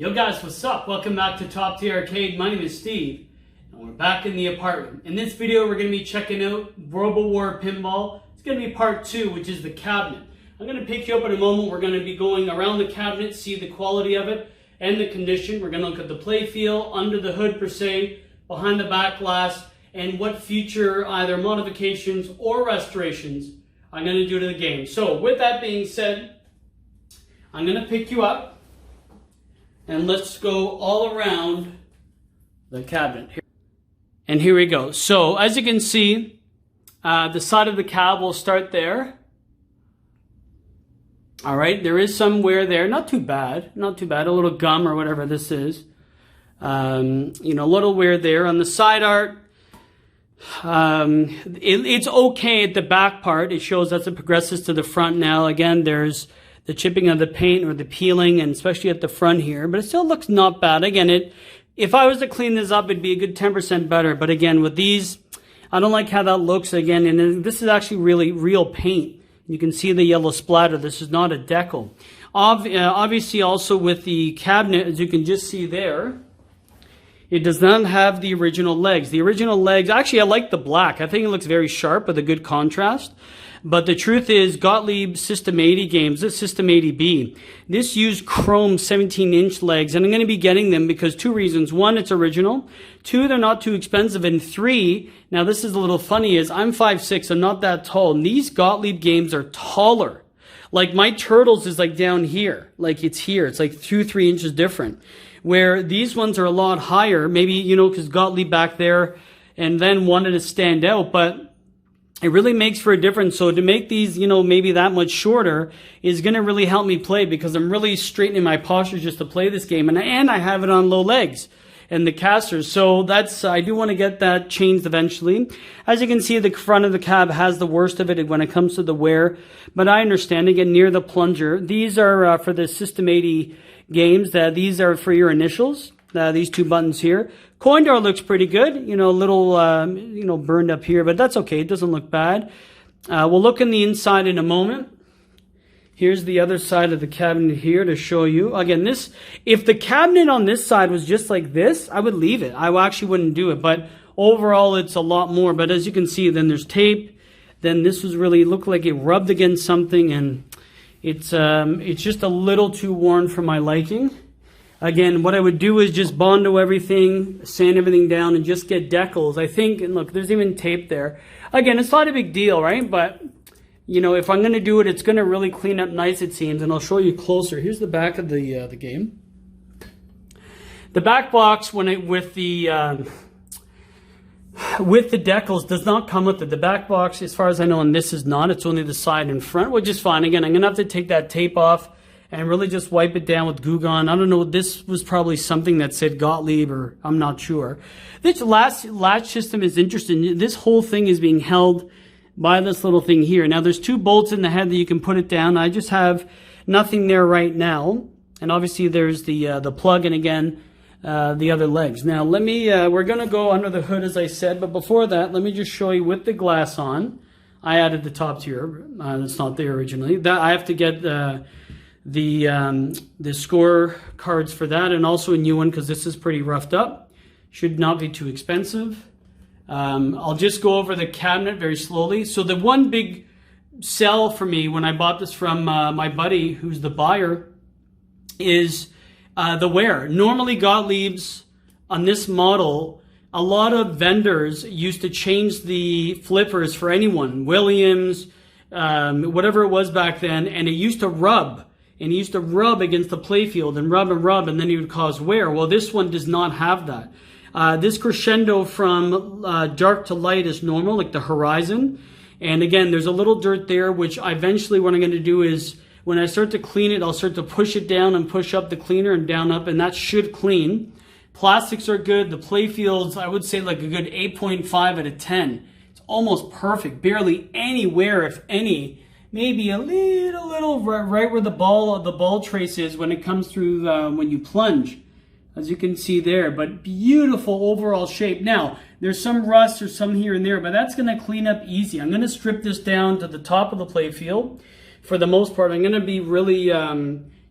Yo guys, what's up? Welcome back to Top Tier Arcade. My name is Steve, and we're back in the apartment. In this video, we're going to be checking out Robo-War Pinball. It's going to be part 2, which is the cabinet. I'm going to pick you up in a moment. We're going to be going around the cabinet, see the quality of it and the condition. We're going to look at the playfield, under the hood per se, behind the back glass, and what future either modifications or restorations I'm going to do to the game. So with that being said, I'm going to pick you up. And let's go all around the cabinet. And here we go. So as you can see, the side of the cab will start there. All right, there is some wear there. Not too bad. Not too bad. A little gum or whatever this is. You know, a little wear there. On the side art, it's okay at the back part. It shows as it progresses to the front now. Again, there's the chipping of the paint or the peeling, and especially at the front here, but it still looks not bad. Again, if I was to clean this up, it'd be a good 10% better. But again, with these, I don't like how that looks again. And this is actually really real paint. You can see the yellow splatter. This is not a decal. Obviously, also with the cabinet, as you can just see there, it does not have the original legs. The original legs, actually, I like the black. I think it looks very sharp with a good contrast. But the truth is, GOTTLIEB System 80 games, this System 80B, this used chrome 17-inch legs, and I'm going to be getting them because two reasons. One, it's original. Two, they're not too expensive. And three, now this is a little funny, is I'm 5'6", I'm not that tall, and these GOTTLIEB games are taller. Like my Turtles is like down here, like it's here. It's like 2-3 inches different. Where these ones are a lot higher, maybe, you know, because GOTTLIEB back there, and then wanted to stand out, but it really makes for a difference. So to make these, you know, maybe that much shorter is going to really help me play because I'm really straightening my posture just to play this game. And I have it on low legs and the casters. So that's, I do want to get that changed eventually. As you can see, the front of the cab has the worst of it when it comes to the wear. But I understand, again, near the plunger. These are for the System 80 games. These are for your initials. These two buttons here. Coin door looks pretty good. You know, a little, you know, burned up here, but that's okay. It doesn't look bad. We'll look in the inside in a moment. Here's the other side of the cabinet here to show you. Again, if the cabinet on this side was just like this, I would leave it. I actually wouldn't do it, but overall it's a lot more. But as you can see, then there's tape. Then this was really, looked like it rubbed against something, and it's just a little too worn for my liking. Again, what I would do is just Bondo everything, sand everything down, and just get decals. I think, and look, there's even tape there. Again, it's not a big deal, right? But, you know, if I'm going to do it, it's going to really clean up nice, it seems. And I'll show you closer. Here's the back of the game. The back box, with the decals, does not come with it. The back box, as far as I know, and this is not. It's only the side and front, which is fine. Again, I'm going to have to take that tape off and really just wipe it down with Goo Gone. I don't know, this was probably something that said GOTTLIEB, or I'm not sure. This latch system is interesting. This whole thing is being held by this little thing here. Now there's two bolts in the head that you can put it down. I just have nothing there right now. And obviously there's the plug, and again, the other legs. Now let me, we're gonna go under the hood as I said, but before that, let me just show you with the glass on. I added the top tier, that's not there originally. I have to get the score cards for that, and also a new one because this is pretty roughed up. Should not be too expensive. I'll just go over the cabinet very slowly. So the one big sell for me when I bought this from my buddy who's the buyer is the wear. Normally GOTTLIEBs on this model, a lot of vendors used to change the flippers for anyone, Williams, whatever it was back then, and it used to rub. And he used to rub against the playfield and rub, and then he would cause wear. Well, this one does not have that. This crescendo from dark to light is normal, like the horizon. And again, there's a little dirt there, which eventually what I'm going to do is, when I start to clean it, I'll start to push it down and push up the cleaner and down up, and that should clean. Plastics are good. The playfields, I would say like a good 8.5 out of 10. It's almost perfect. Barely any wear, if any. Maybe a little right where the ball trace is when it comes through when you plunge, as you can see there. But beautiful overall shape. Now, there's some rust or some here and there, but that's going to clean up easy. I'm going to strip this down to the top of the playfield. For the most part, I'm going to be really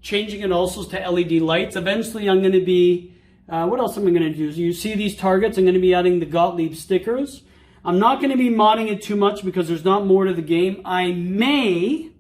changing it also to LED lights. Eventually I'm going to be, what else am I going to do? So you see these targets, I'm going to be adding the GOTTLIEB stickers. I'm not going to be modding it too much because there's not more to the game. I may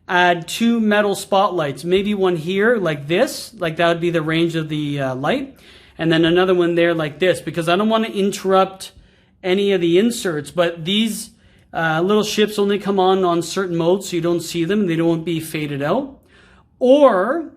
add 2 metal spotlights, maybe one here like this, like that would be the range of the light, and then another one there like this, because I don't want to interrupt any of the inserts, but these little ships only come on certain modes, so you don't see them, they don't be faded out. Or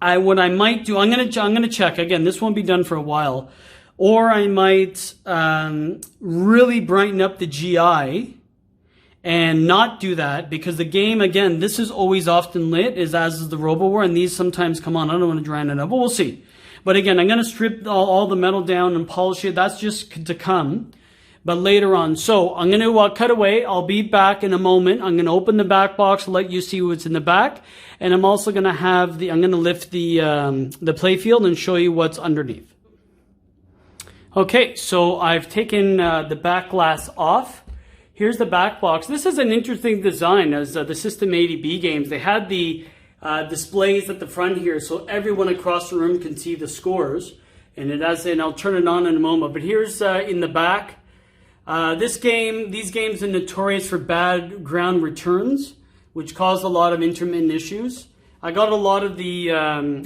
what I might do, I'm gonna check again. This won't be done for a while. Or I might really brighten up the GI and not do that, because the game, again, this is always often lit, as is the Robo-War, and these sometimes come on. I don't want to drown it out, but we'll see. But again, I'm going to strip all the metal down and polish it. That's just to come, but later on. So I'm going to cut away. I'll be back in a moment. I'm going to open the back box, let you see what's in the back, and I'm also going to I'm going to lift the playfield and show you what's underneath. Okay, so I've taken the back glass off. Here's the back box. This is an interesting design, as the System 80B games. They had the displays at the front here, so everyone across the room can see the scores. And I'll turn it on in a moment. But here's in the back. These games are notorious for bad ground returns, which cause a lot of intermittent issues. I got a lot of the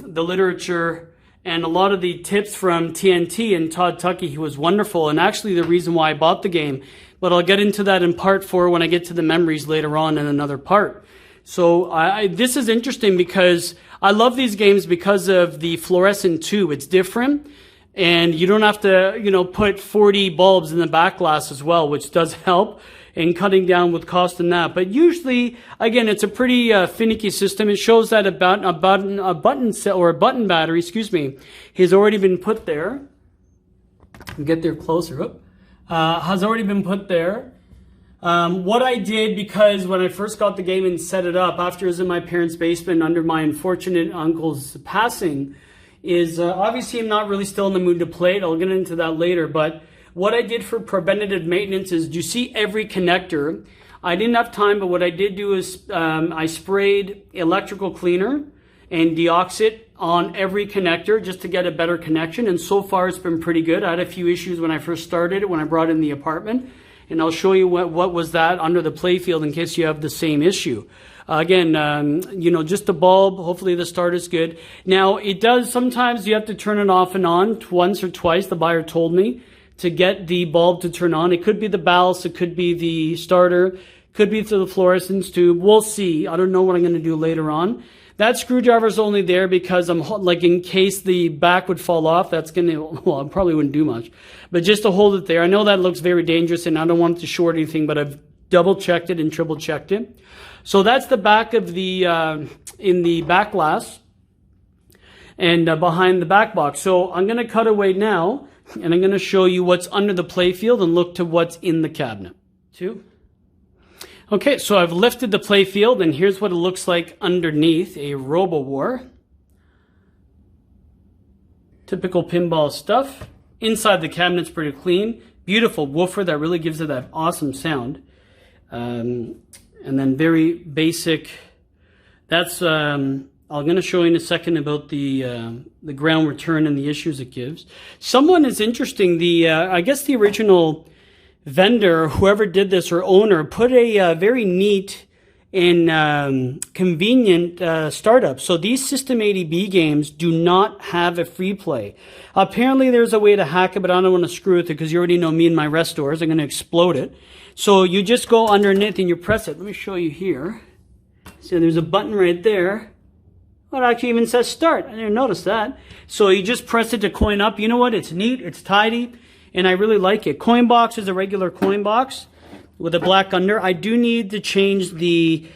literature and a lot of the tips from TNT and Todd. He was wonderful, and actually the reason why I bought the game. But I'll get into that in part 4 when I get to the memories later on in another part. So this is interesting because I love these games because of the fluorescent tube. It's different, and you don't have to, put 40 bulbs in the back glass as well, which does help in cutting down with cost and that. But usually, again, it's a pretty finicky system. It shows that a button battery, has already been put there. Get there closer. Has already been put there. What I did, because when I first got the game and set it up, after it was in my parents' basement under my unfortunate uncle's passing, is obviously I'm not really still in the mood to play it. I'll get into that later. But what I did for preventative maintenance is, you see every connector. I didn't have time, but what I did do is I sprayed electrical cleaner and deoxit on every connector just to get a better connection. And so far it's been pretty good. I had a few issues when I first started, when I brought in the apartment. And I'll show you what was that under the playfield in case you have the same issue. Again, just the bulb. Hopefully the start is good. Now, it does, sometimes you have to turn it off and on once or twice, the buyer told me, to get the bulb to turn on. It could be the ballast, it could be the starter, could be through the fluorescence tube. We'll see. I don't know what I'm going to do later on. That screwdriver is only there because in case the back would fall off, that's going to, well, I probably wouldn't do much. But just to hold it there. I know that looks very dangerous and I don't want it to short anything, but I've double checked it and triple checked it. So that's the back of the, in the back glass and behind the back box. So I'm going to cut away now and I'm going to show you what's under the playfield and look to what's in the cabinet. Okay, so I've lifted the playfield, and here's what it looks like underneath a Robo-War. Typical pinball stuff. Inside the cabinet's pretty clean. Beautiful woofer that really gives it that awesome sound. And then very basic. That's I'm going to show you in a second about the ground return and the issues it gives. Someone is interesting. I guess the original vendor, whoever did this, or owner, put a very neat and convenient startup. So these System 80B games do not have a free play. Apparently there's a way to hack it, but I don't want to screw with it because you already know me and my restores. I'm going to explode it. So you just go underneath and you press it. Let me show you here. So there's a button right there. Well, it actually even says start. I didn't notice that. So you just press it to coin up. You know what? It's neat. It's tidy. And I really like it. Coin box is a regular coin box with a black under. I do need to change the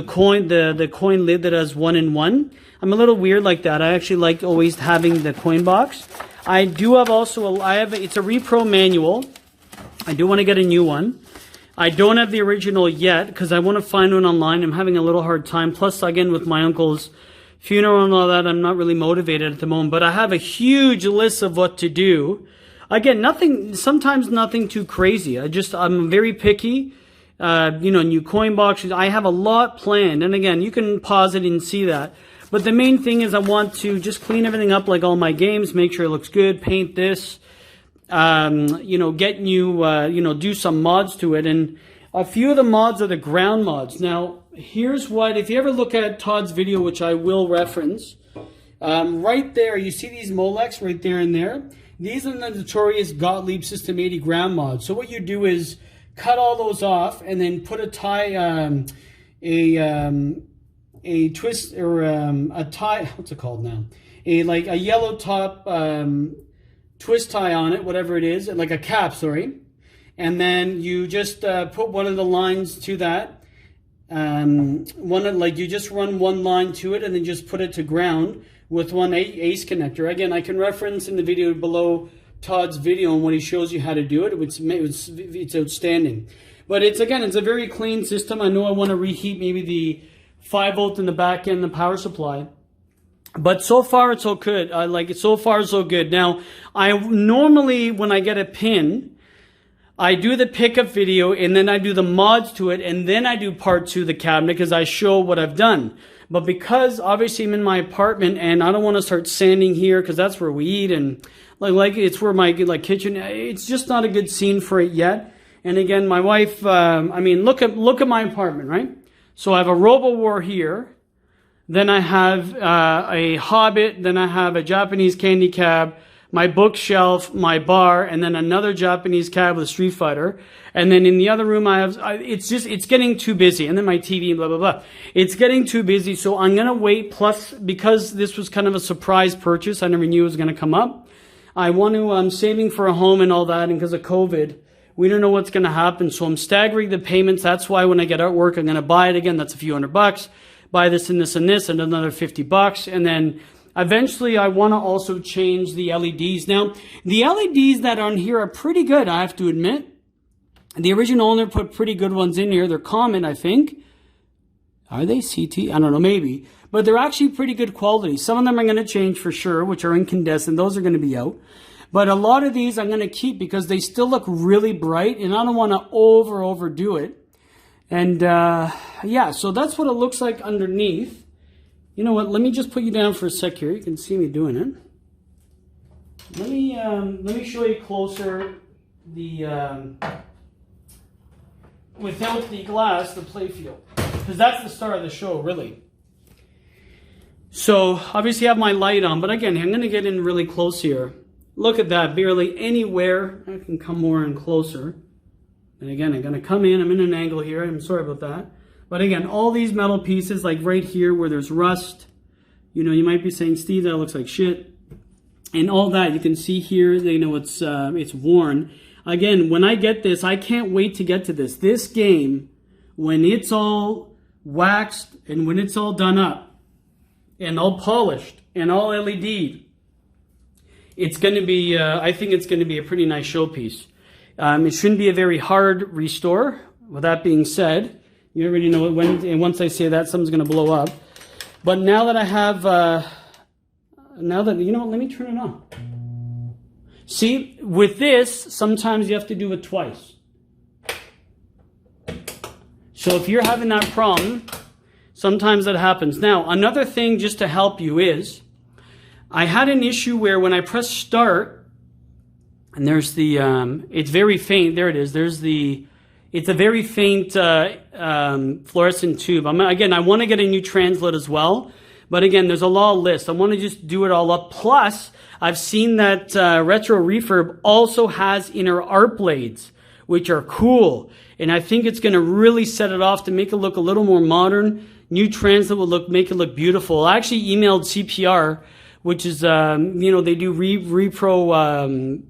coin lid that has 1 in 1. I'm a little weird like that. I actually like always having the coin box. I do have also it's a repro manual. I do want to get a new one. I don't have the original yet because I want to find one online. I'm having a little hard time. Plus, again, with my uncle's funeral and all that, I'm not really motivated at the moment. But I have a huge list of what to do. Again, sometimes nothing too crazy. I'm very picky. new coin boxes. I have a lot planned. And again, you can pause it and see that. But the main thing is I want to just clean everything up like all my games, make sure it looks good, paint this, get new, do some mods to it. And a few of the mods are the ground mods. Now, here's what, if you ever look at Todd's video, which I will reference, right there, you see these Molex right there and there? These are the notorious GOTTLIEB System 80 ground mods. So what you do is cut all those off and then put a tie, a twist or a tie, what's it called now? A yellow top twist tie on it, whatever it is, like a cap, sorry. And then you just put one of the lines to that. You just run one line to it and then just put it to ground with one ace connector. Again, I can reference in the video below Todd's video and when he shows you how to do it. It's outstanding. But it's a very clean system. I know I want to reheat maybe the 5-volt in the back end, the power supply. But so far it's so good. I like it. So far so good. Now, I normally, when I get a pin, I do the pickup video and then I do the mods to it and then I do part 2 of the cabinet because I show what I've done. But because obviously I'm in my apartment and I don't want to start sanding here because that's where we eat and like it's where my kitchen, it's just not a good scene for it yet. And again, my wife, look at my apartment, right? So I have a Robo-War here. Then I have a Hobbit. Then I have a Japanese candy cab, my bookshelf, my bar, and then another Japanese cab with a Street Fighter. And then in the other room I have, it's getting too busy. And then my TV and blah, blah, blah. It's getting too busy. So I'm going to wait. Plus, because this was kind of a surprise purchase, I never knew it was going to come up. I want to, I'm saving for a home and all that. And because of COVID, we don't know what's going to happen. So I'm staggering the payments. That's why when I get out work, I'm going to buy it again. That's a few $100. Buy this and this and this and another $50. And then eventually I want to also change the LEDs. Now, the LEDs that are on here are pretty good, I have to admit. The original owner put pretty good ones in here. They're common, I think. Are they CT? I don't know, maybe. But they're actually pretty good quality. Some of them I'm going to change for sure, which are incandescent. Those are going to be out. But a lot of these I'm going to keep because they still look really bright and I don't want to overdo it. And yeah, so that's what it looks like underneath. You know what? Let me just put you down for a sec here. You can see me doing it. Let me show you closer the without the glass, the playfield, because that's the star of the show, really. So obviously I have my light on, but again, I'm going to get in really close here. Look at that, barely anywhere. I can come more in closer. And again, I'm going to come in. I'm in an angle here. I'm sorry about that. But again, all these metal pieces, like right here where there's rust, you know, you might be saying, Steve, that looks like shit. And all that, you can see here, you know, it's worn. Again, when I get this, I can't wait to get to this. This game, when it's all waxed and when it's all done up and all polished and all LED, it's going to be, I think it's going to be a pretty nice showpiece. It shouldn't be a very hard restore. With that being said, you already know and once I say that, something's going to blow up. But now that I have, you know what, let me turn it on. See, with this, sometimes you have to do it twice. So if you're having that problem, sometimes that happens. Now, another thing just to help you is, I had an issue where when I press start, and there's the, it's very faint, there it is, it's a very faint fluorescent tube. Again, I want to get a new translit as well, but again, there's a lot of lists. I want to just do it all up. Plus, I've seen that Retro Refurb also has inner art blades, which are cool. And I think it's going to really set it off to make it look a little more modern. New translit will make it look beautiful. I actually emailed CPR, which is, you know, they do repro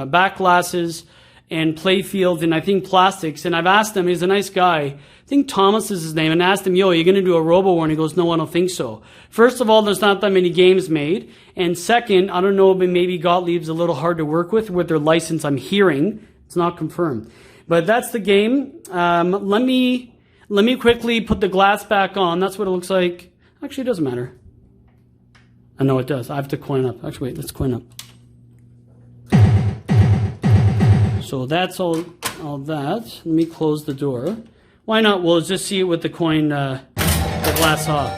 back glasses and playfields and I think plastics. And I've asked him, he's a nice guy. I think Thomas is his name. And asked him, yo, are you going to do a Robo-War? And he goes, no, I don't think so. First of all, there's not that many games made. And second, I don't know, but maybe GOTTLIEB's a little hard to work with their license. I'm hearing. It's not confirmed. But that's the game. Let me quickly put the glass back on. That's what it looks like. Actually, it doesn't matter. I know it does. I have to coin up. Actually, wait, let's coin up. So that's all that. Let me close the door. Why not? We'll just see it with the coin, the glass off.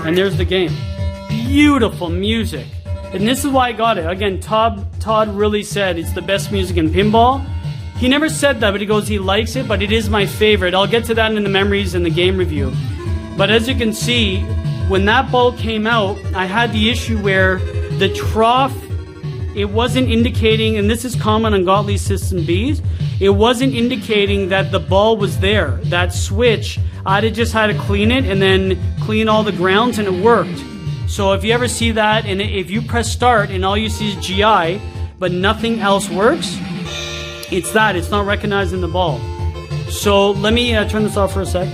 And there's the game. Beautiful music. And this is why I got it. Again, Todd really said it's the best music in pinball. He never said that, but he goes, he likes it, but it is my favorite. I'll get to that in the memories and the game review. But as you can see, when that ball came out, I had the issue where the trough, it wasn't indicating, and this is common on GOTTLIEB System Bs, it wasn't indicating that the ball was there. That switch, I just had to clean it and then clean all the grounds, and it worked. So if you ever see that, and if you press start and all you see is GI, but nothing else works, it's that. It's not recognizing the ball. So let me turn this off for a sec.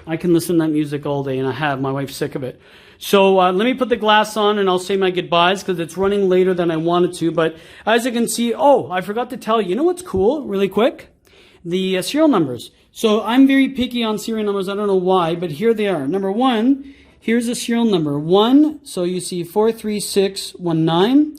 I can listen to that music all day, and I have. My wife's sick of it. So let me put the glass on, and I'll say my goodbyes because it's running later than I wanted to. But as you can see, oh, I forgot to tell you. You know what's cool, really quick? The serial numbers. So I'm very picky on serial numbers. I don't know why, but here they are. Number 1, here's a serial number. 1, so you see 43619.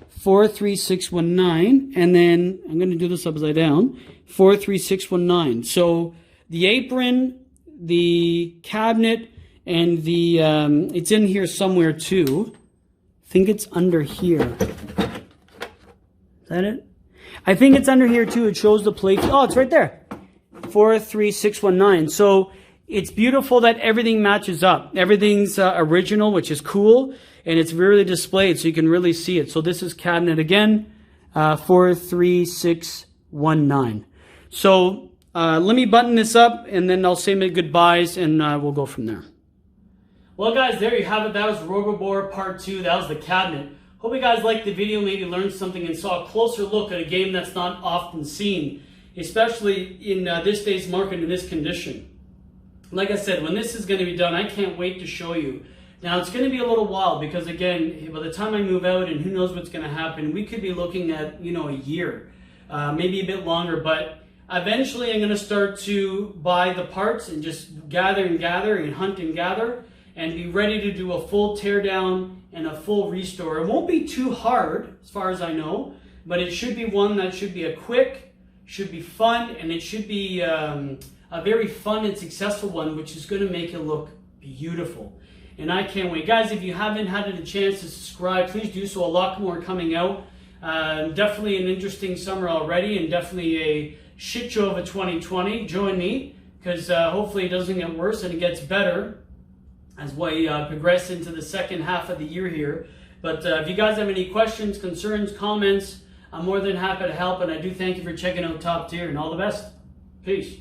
43619, and then I'm going to do this upside down. 43619. So the apron, the cabinet, and the it's in here somewhere too. I think it's under here. Is that it? I think it's under here too. It shows the plate. Oh, it's right there. 43619. So it's beautiful that everything matches up. Everything's original, which is cool. And it's really displayed so you can really see it. So this is cabinet again, 43619. So let me button this up, and then I'll say my goodbyes, and we'll go from there. Well, guys, there you have it. That was Robo-War Part 2. That was the cabinet. Hope you guys liked the video, maybe learned something and saw a closer look at a game that's not often seen, especially in this day's market in this condition. Like I said, when this is going to be done, I can't wait to show you. Now, it's going to be a little while because, again, by the time I move out and who knows what's going to happen, we could be looking at, you know, a year, maybe a bit longer. But eventually I'm going to start to buy the parts and just gather and hunt and gather and be ready to do a full teardown and a full restore. It won't be too hard as far as I know, but it should be one that should be a quick, should be fun, and it should be a very fun and successful one, which is going to make it look beautiful. And I can't wait. Guys, if you haven't had a chance to subscribe, please do so. A lot more coming out. Definitely an interesting summer already, and definitely a shit show of a 2020. Join me, because hopefully it doesn't get worse and it gets better as we progress into the second half of the year here. But if you guys have any questions, concerns, comments, I'm more than happy to help. And I do thank you for checking out Top Tier, and all the best. Peace.